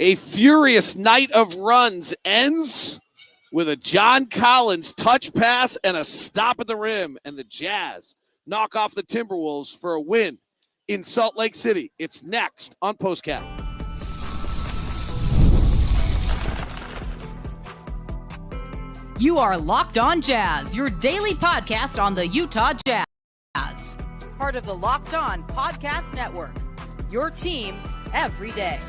A furious night of runs ends with a John Collins touch pass and a stop at the rim, and the Jazz knock off the Timberwolves for a win in Salt Lake City. It's next on POSTCAST. You are Locked On Jazz, your daily podcast on the Utah Jazz. Part of the Locked On Podcast Network, your team every day.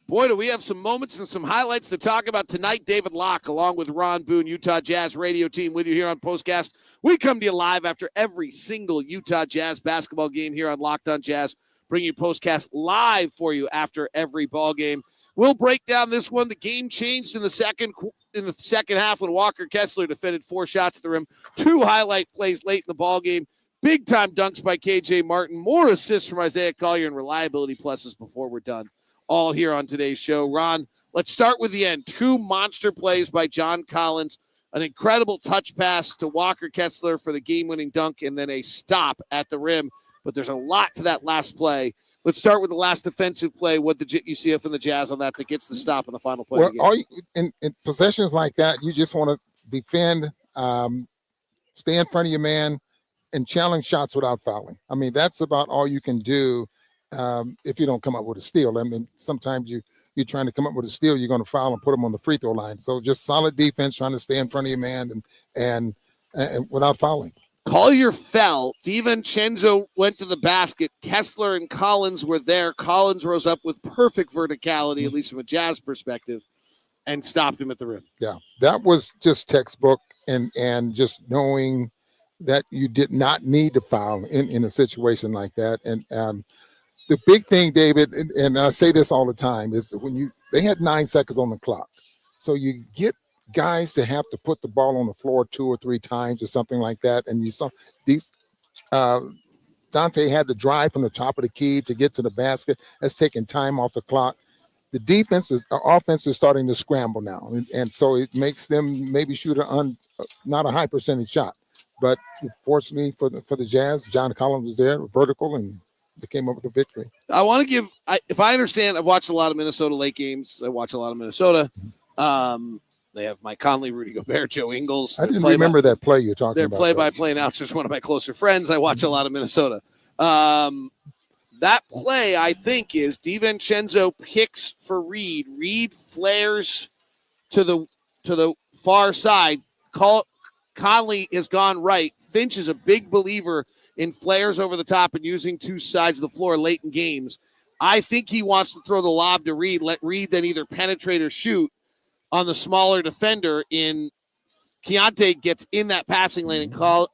Boy, do we have some moments and some highlights to talk about tonight. David Locke, along with Ron Boone, Utah Jazz radio team, with you here on POSTCAST. We come to you live after every single Utah Jazz basketball game here on Locked On Jazz. Bring you POSTCAST live for you after every ball game. We'll break down this one. The game changed in the second half when Walker Kessler defended 4 shots at the rim. 2 highlight plays late in the ball game. Big-time dunks by K.J. Martin. More assists from Isaiah Collier and reliability pluses before we're done. All here on today's show. Ron, let's start with the end. 2 monster plays by John Collins. An incredible touch pass to Walker Kessler for the game-winning dunk, and then a stop at the rim. But there's a lot to that last play. Let's start with the last defensive play. What did you see from the Jazz on that gets the stop on the final play? Well, in possessions like that, you just want to defend, stay in front of your man, and challenge shots without fouling. I mean, that's about all you can do if you don't come up with a steal. I mean, sometimes you're trying to come up with a steal, you're going to foul and put them on the free throw line. So just solid defense, trying to stay in front of your man and without fouling. Collier fell. DiVincenzo went to the basket. Kessler and Collins were there. Collins rose up with perfect verticality, at least from a Jazz perspective, and stopped him at the rim. Yeah, that was just textbook, and just knowing that you did not need to foul in a situation like that. And the big thing, David, and I say this all the time, is when they had 9 seconds on the clock. So you get guys to have to put the ball on the floor 2 or 3 times or something like that. And you saw these Dante had to drive from the top of the key to get to the basket. That's taking time off the clock. The offense is starting to scramble now. And so it makes them maybe shoot not a high percentage shot. But fortunately for the Jazz, John Collins was there, vertical, and they came up with a victory. I want to give, if I understand, I've watched a lot of Minnesota late games. I watch a lot of Minnesota. They have Mike Conley, Rudy Gobert, Joe Ingles. I didn't remember that play you're talking about. Their play-by-play announcer is one of my closer friends. I watch a lot of Minnesota. That play, I think, is DiVincenzo picks for Reed. Reed flares to the far side. Conley has gone right. Finch is a big believer in flares over the top and using 2 sides of the floor late in games. I think he wants to throw the lob to Reed, let Reed then either penetrate or shoot on the smaller defender. Keontae gets in that passing lane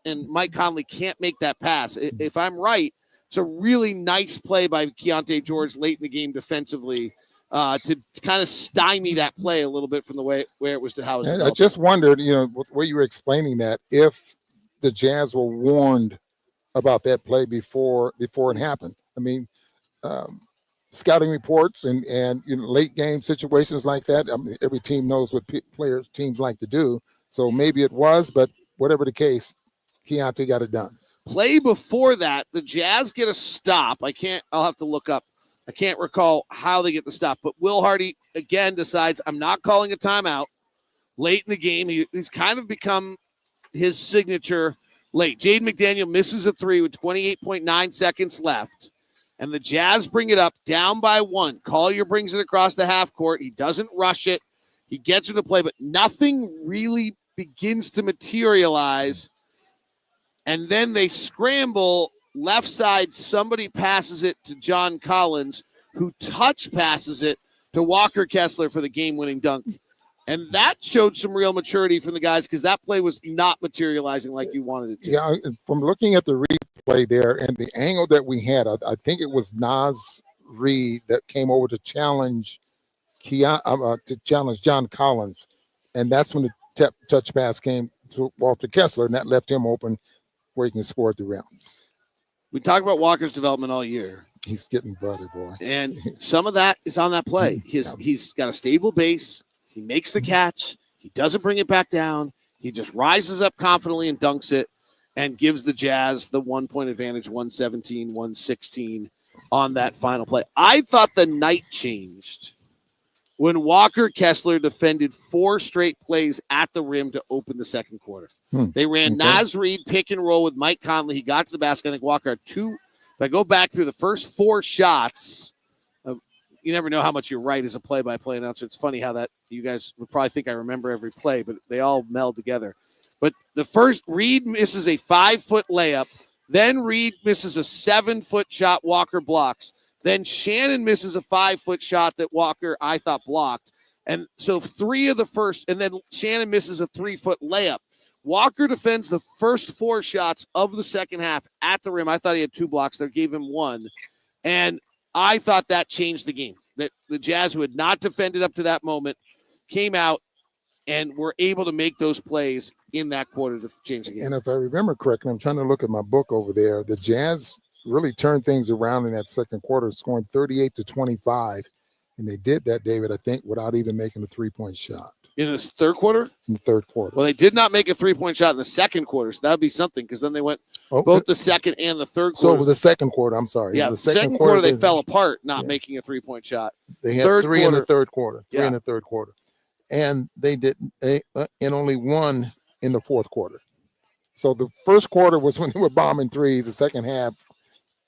and Mike Conley can't make that pass. If I'm right, it's a really nice play by Keontae George late in the game defensively to kind of stymie that play a little bit from the way where it was to how it was. I just wondered, where you were explaining that, if the Jazz were warned about that play before it happened. I mean, scouting reports and late game situations like that. I mean, every team knows what teams like to do. So maybe it was, but whatever the case, Keontae got it done. Play before that, the Jazz get a stop. I'll have to look up. I can't recall how they get the stop, but Will Hardy again decides I'm not calling a timeout late in the game. He's kind of become his signature late. Jaden McDaniel misses a 3 with 28.9 seconds left. And the Jazz bring it up down by 1. Collier brings it across the half court. He doesn't rush it. He gets it to play, but nothing really begins to materialize. And then they scramble left side. Somebody passes it to John Collins, who touch passes it to Walker Kessler for the game-winning dunk. And that showed some real maturity from the guys because that play was not materializing like you wanted it to. Yeah, from looking at the replay there and the angle that we had, I think it was Naz Reid that came over to challenge John Collins. And that's when the touch pass came to Walker Kessler, and that left him open where he can score at the rim. We talked about Walker's development all year. He's getting better, boy. And some of that is on that play. He's got a stable base. He makes the catch. He doesn't bring it back down. He just rises up confidently and dunks it and gives the Jazz the 1-point advantage, 117-116. on that final play. I thought the night changed when Walker Kessler defended 4 straight plays at the rim to open the second quarter. They ran Naz Reid pick and roll with Mike Conley. He got to the basket. I think Walker had 2. If I go back through the first 4 shots, you never know how much you're right as a play-by-play announcer. It's funny how that you guys would probably think I remember every play, but they all meld together. But the first, Reid misses a 5-foot layup. Then Reid misses a 7-foot shot Walker blocks. Then Shannon misses a 5-foot shot that Walker, I thought, blocked. And so 3 of the first, and then Shannon misses a 3-foot layup. Walker defends the first 4 shots of the second half at the rim. I thought he had 2 blocks. They gave him 1. And I thought that changed the game. That the Jazz, who had not defended up to that moment, came out and were able to make those plays in that quarter to change the game. And if I remember correctly, I'm trying to look at my book over there, the Jazz really turned things around in that second quarter, scoring 38-25. And they did that, David, I think, without even making a 3-point shot. In the third quarter? In the third quarter. Well, they did not make a 3-point shot in the second quarter, so that would be something, because then they went both the second and the third quarter. So it was the second quarter, I'm sorry. Yeah, the second quarter they fell apart, not making a 3-point shot. They had 3 in the third quarter. 3 in the third quarter. And they didn't, and only 1 in the fourth quarter. So the first quarter was when they were bombing threes. The second half.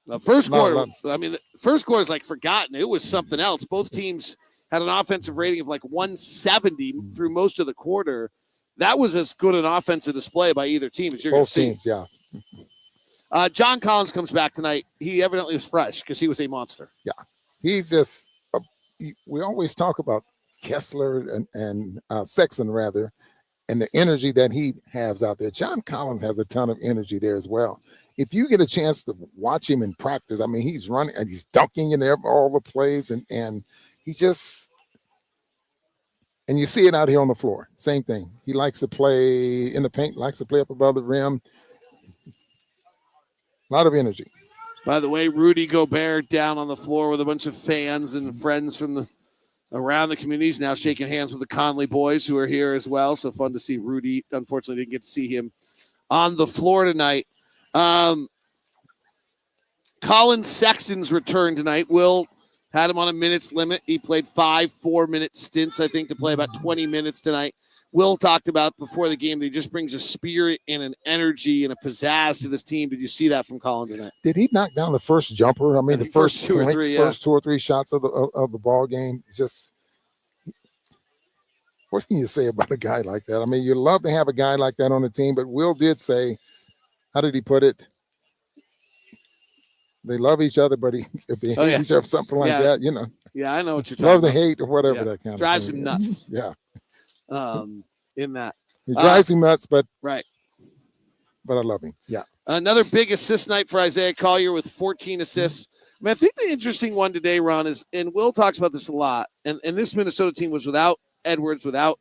The first quarter, the first quarter is like forgotten. It was something else. Both teams had an offensive rating of like 170 through most of the quarter. That was as good an offensive display by either team as you're going to see. Both teams, yeah. John Collins comes back tonight. He evidently was fresh because he was a monster. Yeah. He's just, we always talk about Kessler and Sexton, rather, and the energy that he has out there. John Collins has a ton of energy there as well. If you get a chance to watch him in practice, I mean, he's running and he's dunking in there all the plays, and he just, and you see it out here on the floor. Same thing. He likes to play in the paint, likes to play up above the rim. A lot of energy. By the way, Rudy Gobert down on the floor with a bunch of fans and friends from around the communities now shaking hands with the Conley boys who are here as well. So fun to see Rudy. Unfortunately, didn't get to see him on the floor tonight. Collin Sexton's return tonight. Will had him on a minutes limit. He played 5 4-minute stints, I think, to play about 20 minutes tonight. Will talked about before the game that he just brings a spirit and an energy and a pizzazz to this team. Did you see that from Collin tonight? Did he knock down the first jumper? I mean, the first 2 or 3 shots of the ball game. Just, what can you say about a guy like that? I mean, you love to have a guy like that on the team, but Will did say, how did he put it? They love each other, but if they hate each other, something like that, you know. Yeah, I know what you're talking about. Love to hate or whatever that kind of drives him nuts. Yeah. In that. He drives him nuts, but I love him. Yeah. Another big assist night for Isaiah Collier with 14 assists. I mean, I think the interesting one today, Ron, is, and Will talks about this a lot, and this Minnesota team was without Edwards, without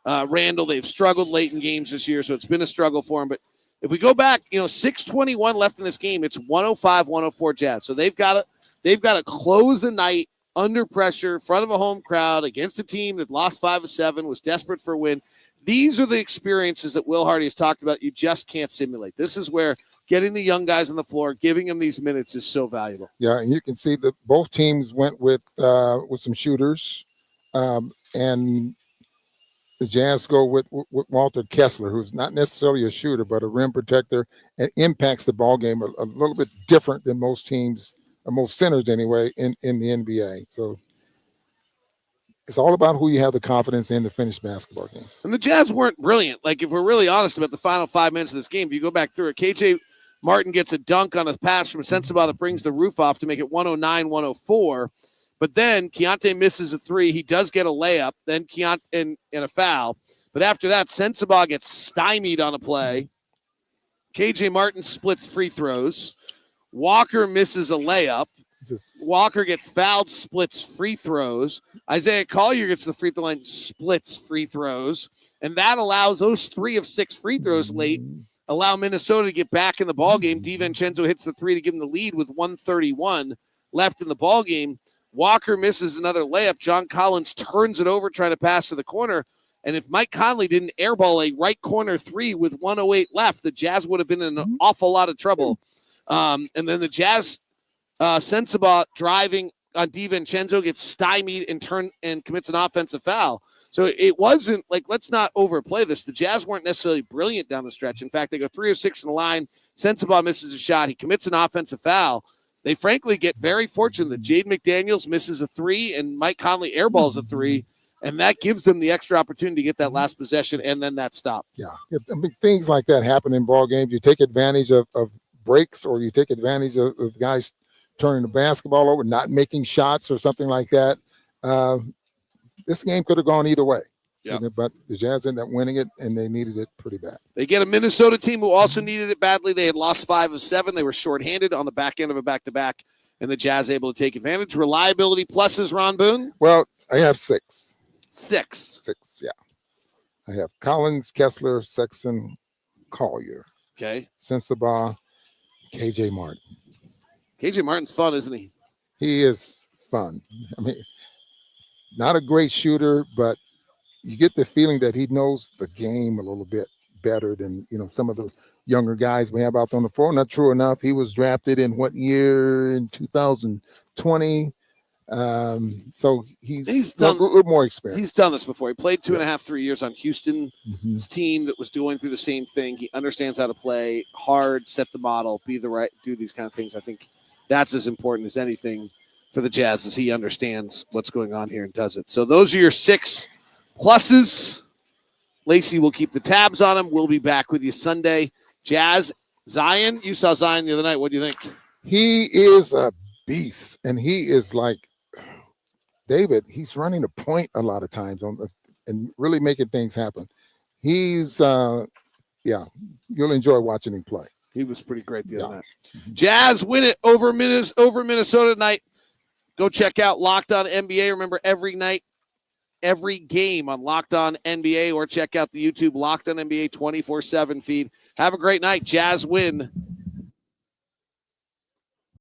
Randall. They've struggled late in games this year, so it's been a struggle for them. But if we go back, 6:21 left in this game, it's 105-104 Jazz. So they've got to close the night under pressure, in front of a home crowd, against a team that lost 5 of 7, was desperate for a win. These are the experiences that Will Hardy has talked about you just can't simulate. This is where getting the young guys on the floor, giving them these minutes is so valuable. Yeah, and you can see that both teams went with some shooters, and the Jazz go with Walker Kessler, who's not necessarily a shooter, but a rim protector, and impacts the ball game a little bit different than most teams, or most centers anyway, in the NBA. So it's all about who you have the confidence in to finish basketball games. And the Jazz weren't brilliant. Like, if we're really honest about the final 5 minutes of this game, if you go back through it, KJ Martin gets a dunk on a pass from Sensabaugh that brings the roof off to make it 109-104. But then Keontae misses a 3. He does get a layup, then Keontae and a foul. But after that, Sensabaugh gets stymied on a play. KJ Martin splits free throws. Walker misses a layup. Walker gets fouled, splits free throws. Isaiah Collier gets the free throw line, splits free throws. And that allows those 3 of 6 free throws late, allow Minnesota to get back in the ballgame. DiVincenzo hits the 3 to give him the lead with 1:31 left in the ballgame. Walker misses another layup. John Collins turns it over, trying to pass to the corner. And if Mike Conley didn't airball a right corner 3 with 1:08 left, the Jazz would have been in an awful lot of trouble. And then the Jazz Sensabaugh driving on DiVincenzo gets stymied and commits an offensive foul. So it wasn't like, let's not overplay this. The Jazz weren't necessarily brilliant down the stretch. In fact, they go 3 of 6 in the line. Sensabaugh misses a shot. He commits an offensive foul. They frankly get very fortunate that Jaden McDaniels misses a 3 and Mike Conley airballs a 3. And that gives them the extra opportunity to get that last possession and then that stop. Yeah. I mean, things like that happen in ball games. You take advantage of breaks, or you take advantage of guys turning the basketball over, not making shots or something like that. This game could have gone either way. Yep. But the Jazz ended up winning it, and they needed it pretty bad. They get a Minnesota team who also needed it badly. They had lost 5 of 7. They were shorthanded on the back end of a back-to-back, and the Jazz able to take advantage. Reliability pluses, Ron Boone? Well, I have 6. 6. 6, yeah. I have Collins, Kessler, Sexton, Collier, Okay. Sensabaugh, KJ Martin. KJ Martin's fun, isn't he? He is fun. I mean, not a great shooter, but you get the feeling that he knows the game a little bit better than, some of the younger guys we have out on the floor. Not true enough. He was drafted in what year? In 2020. So he's done a little more experience. He's done this before. He played 2.5, 3 years on Houston's team that was going through the same thing. He understands how to play hard, set the model, do these kind of things. I think that's as important as anything for the Jazz, as he understands what's going on here and does it. So those are your 6 pluses. Lacey will keep the tabs on him. We'll be back with you Sunday. Jazz, Zion, you saw Zion the other night. What do you think? He is a beast, and he is like David. He's running the point a lot of times and really making things happen. He's, you'll enjoy watching him play. He was pretty great the other night. Jazz win it over Minnesota tonight. Go check out Locked On NBA. Remember, every night, every game on Locked On NBA, or check out the YouTube Locked On NBA 24/7 feed. Have a great night. Jazz win